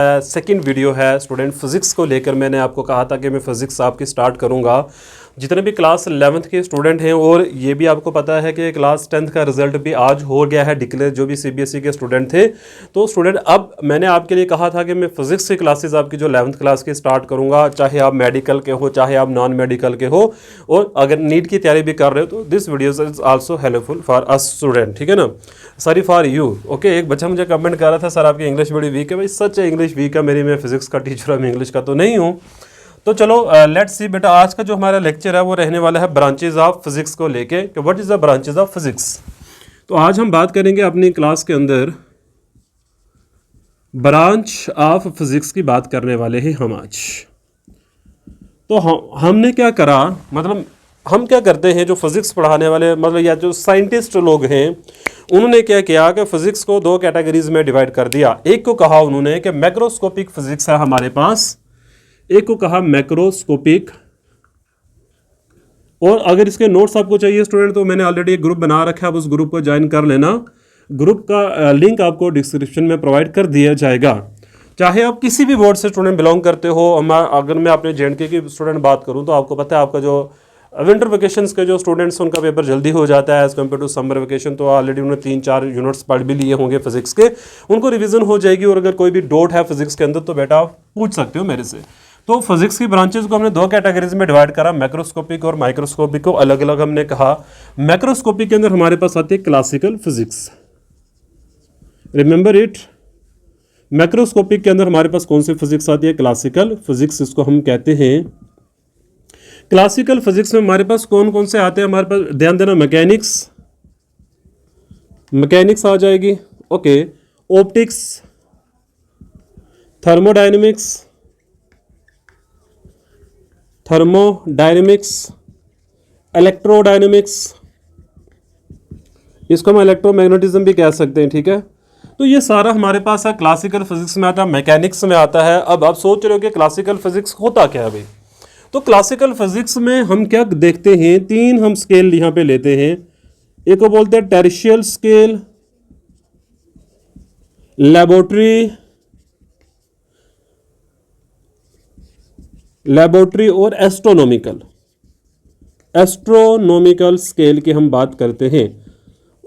Second video है student physics को लेकर। मैंने आपको कहा था कि मैं फ़िज़िक्स आपकी स्टार्ट करूंगा। जितने भी क्लास 11th के स्टूडेंट हैं, और ये भी आपको पता है कि क्लास 10th का रिज़ल्ट भी आज हो गया है डिक्लेयर, जो भी सीबीएसई के स्टूडेंट थे। तो स्टूडेंट, अब मैंने आपके लिए कहा था कि मैं फ़िज़िक्स की क्लासेस आपकी जो 11th क्लास की स्टार्ट करूँगा, चाहे आप मेडिकल के हो चाहे आप नॉन मेडिकल के हो, और अगर नीट की तैयारी भी कर रहे हो तो this video is also helpful for us student, ठीक है ना, सॉरी फॉर यू। ओके, एक बच्चा मुझे कमेंट कर रहा था, सर आपकी इंग्लिश बड़ी वीक है। भाई सच है, इंग्लिश वीक है मेरी, मैं फिज़िक्स का टीचर हूँ, इंग्लिश का तो नहीं हूँ। तो चलो लेट्स सी बेटा, आज का जो हमारा लेक्चर है वो रहने वाला है ब्रांचेज ऑफ फिजिक्स को लेके कि what is the branches of physics. तो आज हम बात करेंगे अपनी क्लास के अंदर ब्रांच ऑफ फिजिक्स की बात करने वाले हैं हम आज। तो हमने क्या करा, मतलब हम क्या करते हैं, जो फिजिक्स पढ़ाने वाले मतलब या जो साइंटिस्ट लोग हैं, उन्होंने क्या किया कि फिजिक्स को दो कैटेगरीज में डिवाइड कर दिया। एक को कहा उन्होंने कि मैक्रोस्कोपिक फिजिक्स है हमारे पास, एक को कहा मैक्रोस्कोपिक। और अगर इसके नोट्स आपको चाहिए स्टूडेंट, तो मैंने ऑलरेडी एक ग्रुप बना रखा है, आप उस ग्रुप को ज्वाइन कर लेना। ग्रुप का लिंक आपको डिस्क्रिप्शन में प्रोवाइड कर दिया जाएगा। चाहे आप किसी भी बोर्ड से स्टूडेंट बिलोंग करते हो, अगर मैं अपने जेएंडके की स्टूडेंट बात करूं तो आपको पता है आपका जो विंटर वेकेशंस के जो स्टूडेंट्स उनका पेपर जल्दी हो जाता है as compare to summer vacation. तो ऑलरेडी उन्होंने 3-4 यूनिट्स पढ़ भी लिए होंगे फिजिक्स के, उनको रिवीजन हो जाएगी। और अगर कोई भी डाउट है फिजिक्स के अंदर तो बेटा आप पूछ सकते हो मेरे से। तो फिजिक्स की ब्रांचेस को हमने दो कैटेगरीज में डिवाइड करा, मैक्रोस्कोपिक और माइक्रोस्कोपिक को अलग अलग हमने कहा। मैक्रोस्कोपिक के अंदर हमारे पास आती है classical physics, remember it. Macroscopic के अंदर हमारे पास कौन सी फिजिक्स आती है? क्लासिकल फिजिक्स, इसको हम कहते हैं। क्लासिकल फिजिक्स में हमारे पास कौन कौन से आते हैं? हमारे पास ध्यान देना, मैकेनिक्स आ जाएगी, ओके, ऑप्टिक्स, थर्मोडायनेमिक्स, इलेक्ट्रोडायनेमिक्स, इसको हम इलेक्ट्रोमैग्नेटिज्म भी कह सकते हैं, ठीक है। तो ये सारा हमारे पास है, क्लासिकल फिजिक्स में आता है, मैकेनिक्स में आता है। अब आप सोच रहे हो कि क्लासिकल फिजिक्स होता क्या है भाई? तो क्लासिकल फिजिक्स में हम क्या देखते हैं, तीन हम स्केल यहां पे लेते हैं। एक को बोलते हैं टेरिशियल स्केल, लेबोरेटरी और एस्ट्रोनॉमिकल स्केल की हम बात करते हैं।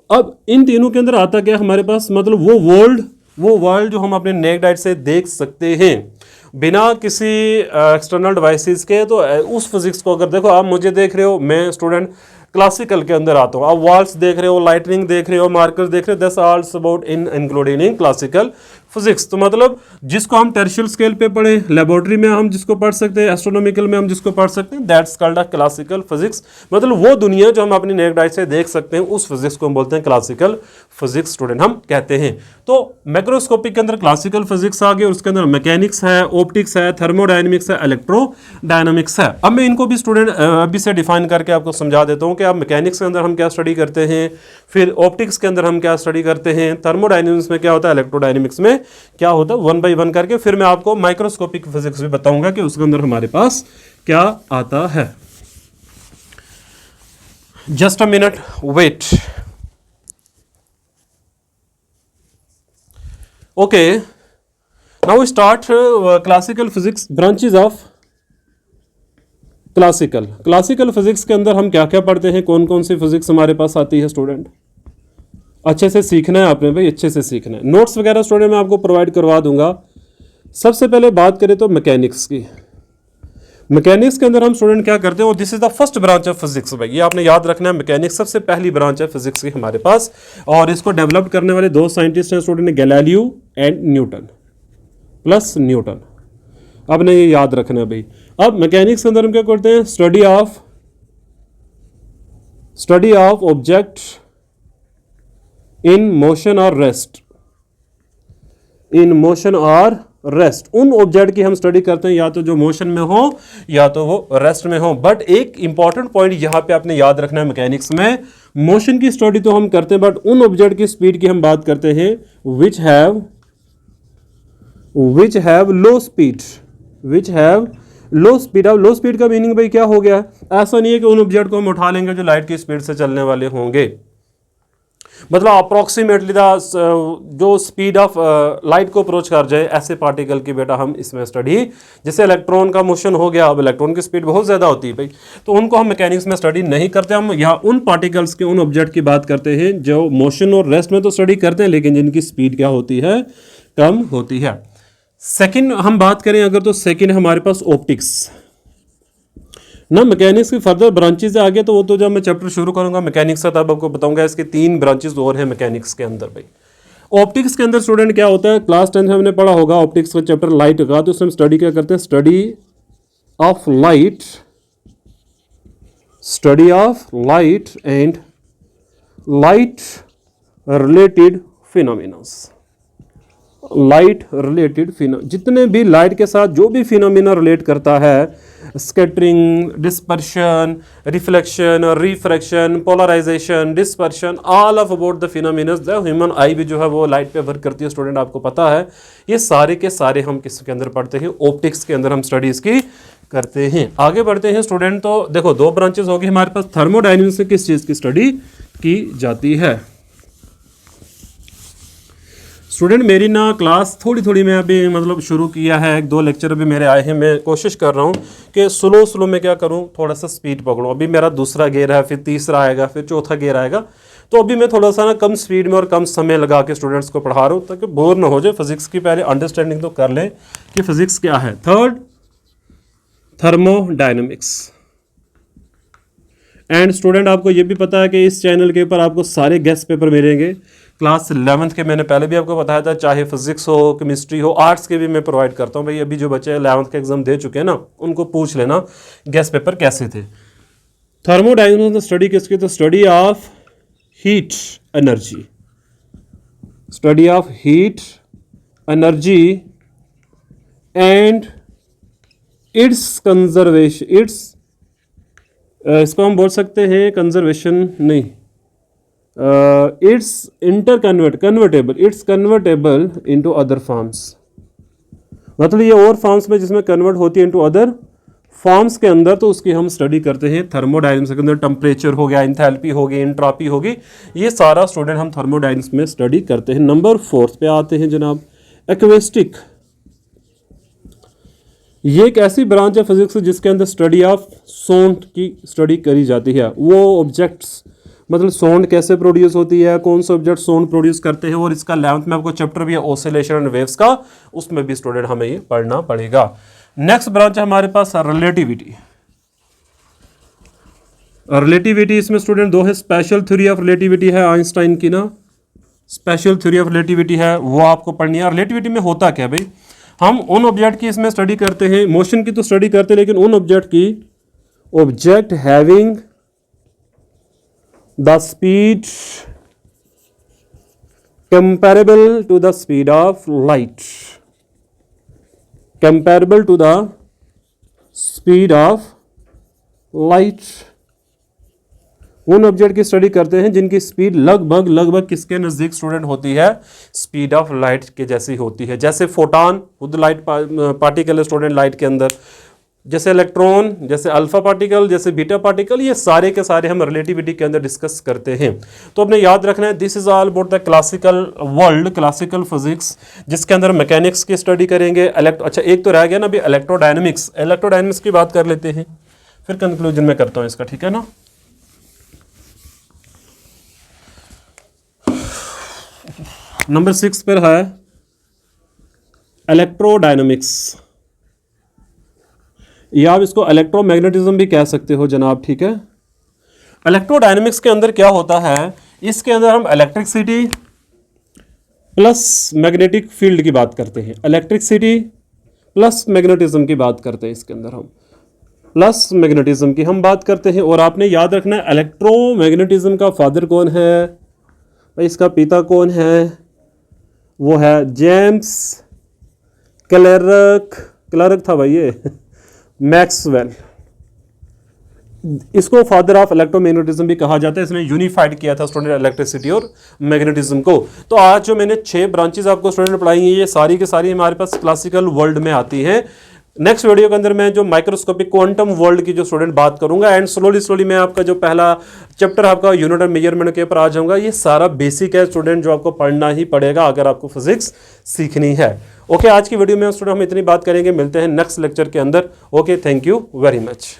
अब इन तीनों के अंदर आता क्या हमारे पास, मतलब वो वर्ल्ड जो हम अपने नेक्ड आइज से देख सकते हैं बिना किसी एक्सटर्नल डिवाइसेस के। तो उस फिजिक्स को अगर देखो, आप मुझे देख रहे हो, मैं स्टूडेंट क्लासिकल के अंदर आता हूँ, आप वॉल्स देख रहे हो, लाइटनिंग देख रहे हो, मार्कर्स देख रहे हो, that's also about including in classical physics. तो मतलब जिसको हम टर्शियल स्केल पे पढ़े, लेबोरेटरी में हम जिसको पढ़ सकते हैं, एस्ट्रोनॉमिकल में हम जिसको पढ़ सकते हैं, that's called a classical physics. मतलब वो दुनिया जो हम अपनी नेक्ड आई से देख सकते हैं, उस फिजिक्स को हम बोलते हैं क्लासिकल फिजिक्स स्टूडेंट हम कहते हैं। तो मैक्रोस्कोपिक के अंदर क्लासिकल फिजिक्स आ गई, और उसके अंदर मैकेनिक्स है, ऑप्टिक्स है, थर्मोडायनेमिक्स है, इलेक्ट्रोडायनेमिक्स है। अब मैं इनको भी स्टूडेंट अभी से डिफाइन करके आपको समझा देता हूँ कि आप मैकेनिक्स के अंदर हम क्या स्टडी करते हैं, फिर ऑप्टिक्स के अंदर हम क्या स्टडी करते हैं, थर्मोडायनेमिक्स में क्या होता है, इलेक्ट्रोडायनेमिक्स में क्या होता है, 1 by 1 करके फिर मैं आपको माइक्रोस्कोपिक फिजिक्स भी बताऊंगा कि उसके अंदर हमारे पास क्या आता है। Just a minute wait. Okay, now start classical physics, branches of classical physics के अंदर हम क्या क्या पढ़ते हैं, कौन कौन सी फिजिक्स हमारे पास आती है स्टूडेंट। अच्छे से सीखना है आपने भाई, अच्छे से सीखना है। नोट्स वगैरह स्टूडेंट मैं आपको प्रोवाइड करवा दूंगा। सबसे पहले बात करें तो मैकेनिक्स की। मैकेनिक्स के अंदर हम स्टूडेंट क्या करते हैं, और this is the first branch of physics भाई, ये आपने याद रखना है। मैकेनिक्स सबसे पहली ब्रांच है फिजिक्स की हमारे पास, और इसको डेवलप करने वाले दो साइंटिस्ट हैं student, Galileo and Newton plus Newton. अब ने ये याद रखना है भाई। अब मैकेनिक्स के अंदर हम क्या करते हैं, study of object in motion और रेस्ट। उन ऑब्जेक्ट की हम स्टडी करते हैं, या तो जो मोशन में हो या तो वो रेस्ट में हो। बट एक इंपॉर्टेंट पॉइंट यहां पे आपने याद रखना है, मैकेनिक्स में मोशन की स्टडी तो हम करते हैं, बट उन ऑब्जेक्ट की स्पीड की हम बात करते हैं विच हैव लो स्पीड। अब लो स्पीड का मीनिंग भाई क्या हो गया? ऐसा नहीं है कि उन ऑब्जेक्ट को हम उठा लेंगे जो लाइट की स्पीड से चलने वाले होंगे। मतलब अप्रोक्सीमेटली जो स्पीड ऑफ लाइट को अप्रोच कर जाए ऐसे पार्टिकल की बेटा हम इसमें स्टडी, जैसे इलेक्ट्रॉन का मोशन हो गया, अब इलेक्ट्रॉन की स्पीड बहुत ज़्यादा होती है भाई, तो उनको हम मैकेनिक्स में स्टडी नहीं करते। हम यहाँ उन पार्टिकल्स के, उन ऑब्जेक्ट की बात करते हैं जो मोशन और रेस्ट में तो स्टडी करते हैं लेकिन जिनकी स्पीड क्या होती है, कम होती है। सेकेंड हम बात करें अगर, तो सेकेंड हमारे पास ऑप्टिक्स ना। मैकेनिक्स की फर्दर ब्रांचेज आगे तो वो तो जब मैं चैप्टर शुरू करूंगा मैकेनिक्स का तब आपको बताऊंगा। इसके 3 ब्रांचेज और हैं मैकेनिक्स के अंदर भाई। ऑप्टिक्स के अंदर स्टूडेंट क्या होता है, क्लास 10 में हमने पढ़ा होगा ऑप्टिक्स का चैप्टर लाइट का, तो उसमें स्टडी क्या करते हैं, study of light and light related phenomenas. Light related जितने भी लाइट के साथ जो भी फिनोमिना रिलेट करता है, scattering, dispersion, reflection, refraction, polarisation, dispersion, all of about the phenomena the human eye भी जो है वो लाइट पे वर्क करती है स्टूडेंट, आपको पता है। ये सारे के सारे हम किसके अंदर पढ़ते हैं, ऑप्टिक्स के अंदर हम स्टडी इसकी करते हैं। आगे बढ़ते हैं स्टूडेंट, तो देखो 2 ब्रांचेस होगी हमारे पास। थर्मोडायनेमिक्स से किस चीज़ की स्टडी की जाती है स्टूडेंट? मेरी ना क्लास थोड़ी मैं अभी मतलब शुरू किया है, 1-2 लेक्चर अभी मेरे आए हैं। मैं कोशिश कर रहा हूँ कि स्लो में क्या करूँ, थोड़ा सा स्पीड पकड़ूँ। अभी मेरा दूसरा गियर है, फिर तीसरा आएगा, फिर चौथा गियर आएगा, तो अभी मैं थोड़ा सा ना कम स्पीड में और कम समय लगा के स्टूडेंट्स को पढ़ा रहा हूँ ताकि बोर ना हो जाए। फिजिक्स की पहले अंडरस्टैंडिंग तो कर लें कि फिजिक्स क्या है। Third, thermodynamics. एंड स्टूडेंट आपको ये भी पता है कि इस चैनल के ऊपर आपको सारे गेस्ट पेपर मिलेंगे। क्लास 11th के मैंने पहले भी आपको बताया था, चाहे फिजिक्स हो, केमिस्ट्री हो, आर्ट्स के भी मैं प्रोवाइड करता हूँ भाई। अभी जो बच्चे 11th के एग्जाम दे चुके हैं ना, उनको पूछ लेना गेस्ट पेपर कैसे थे। थर्मोडायनेमिक्स स्टडी किसकी, तो study of heat energy, study of heat energy and it's conservation, इसको हम बोल सकते हैं कंजर्वेशन नहीं, it's convertible into other forms. मतलब ये और फॉर्म्स में जिसमें कन्वर्ट होती है इनटू अदर फॉर्म्स के अंदर, तो उसकी हम स्टडी करते हैं थर्मोडायनेमिक्स के अंदर। टेम्परेचर हो गया, इंथैल्पी हो गई, एंट्रोपी होगी, ये सारा स्टूडेंट हम थर्मोडायनेमिक्स में स्टडी करते हैं। नंबर 4 पे आते हैं जनाब, एक्वेस्टिक। ये एक ऐसी ब्रांच है फिजिक्स जिसके अंदर स्टडी ऑफ साउंड की स्टडी करी जाती है। वो ऑब्जेक्ट्स, मतलब साउंड कैसे प्रोड्यूस होती है, कौन से ऑब्जेक्ट साउंड प्रोड्यूस करते हैं, और इसका 11th में आपको चैप्टर भी है ऑसिलेशन एंड वेव्स का, उसमें भी स्टूडेंट हमें ये पढ़ना पड़ेगा। नेक्स्ट ब्रांच है हमारे पास रिलेटिविटी। रिलेटिविटी इसमें स्टूडेंट 2 है। स्पेशल थ्योरी ऑफ रिलेटिविटी है आइंस्टाइन की ना, स्पेशल थ्योरी ऑफ रिलेटिविटी है, वो आपको पढ़नी है। रिलेटिविटी में होता क्या भाई, हम उन ऑब्जेक्ट की इसमें स्टडी करते हैं, मोशन की तो स्टडी करते हैं लेकिन उन ऑब्जेक्ट की, object having the speed comparable to the speed of light, comparable to the speed of light. उन ऑब्जेक्ट की स्टडी करते हैं जिनकी स्पीड लगभग किसके नज़दीक स्टूडेंट होती है, स्पीड ऑफ लाइट के जैसी होती है। जैसे फोटॉन खुद लाइट पार्टिकल है स्टूडेंट लाइट के अंदर, जैसे इलेक्ट्रॉन, जैसे अल्फा पार्टिकल, जैसे बीटा पार्टिकल, ये सारे के सारे हम रिलेटिविटी के अंदर डिस्कस करते हैं। तो अपने याद रखना है, this is all about the classical world, classical physics, जिसके अंदर मैकेनिक्स की स्टडी करेंगे। अच्छा एक तो रह गया ना अभी, इलेक्ट्रोडायनेमिक्स। इलेक्ट्रोडायनेमिक्स की बात कर लेते हैं, फिर कंक्लूजन में करता हूँ इसका, ठीक है ना। नंबर 6 पर है इलेक्ट्रोडायनेमिक्स, या आप इसको इलेक्ट्रोमैग्नेटिज्म भी कह सकते हो जनाब, ठीक है। इलेक्ट्रोडायनेमिक्स के अंदर क्या होता है, इसके अंदर हम इलेक्ट्रिसिटी प्लस मैग्नेटिक फील्ड की बात करते हैं। इलेक्ट्रिसिटी प्लस मैग्नेटिज्म की बात करते हैं, इसके अंदर हम प्लस मैग्नेटिज्म की हम बात करते हैं। और आपने याद रखना है इलेक्ट्रोमैग्नेटिज्म का फादर कौन है भाई, इसका पिता कौन है, वो है जेम्स क्लर्क था भाई ये मैक्सवेल। इसको फादर ऑफ इलेक्ट्रोमैग्नेटिज्म भी कहा जाता है। इसने यूनिफाइड किया था स्टूडेंट इलेक्ट्रिसिटी और मैग्नेटिज्म को। तो आज जो मैंने 6 ब्रांचेज आपको स्टूडेंट पढ़ाई हैं, ये सारी की सारी हमारे पास क्लासिकल वर्ल्ड में आती हैं। नेक्स्ट वीडियो के अंदर मैं जो माइक्रोस्कोपिक क्वांटम वर्ल्ड की जो स्टूडेंट बात करूंगा, एंड स्लोली मैं आपका जो पहला चैप्टर आपका यूनिट और मेजरमेंट के ऊपर आ जाऊंगा। ये सारा बेसिक है स्टूडेंट, जो आपको पढ़ना ही पड़ेगा अगर आपको फिजिक्स सीखनी है। ओके, आज की वीडियो में स्टूडेंट हम इतनी बात करेंगे, मिलते हैं नेक्स्ट लेक्चर के अंदर। Okay, thank you very much.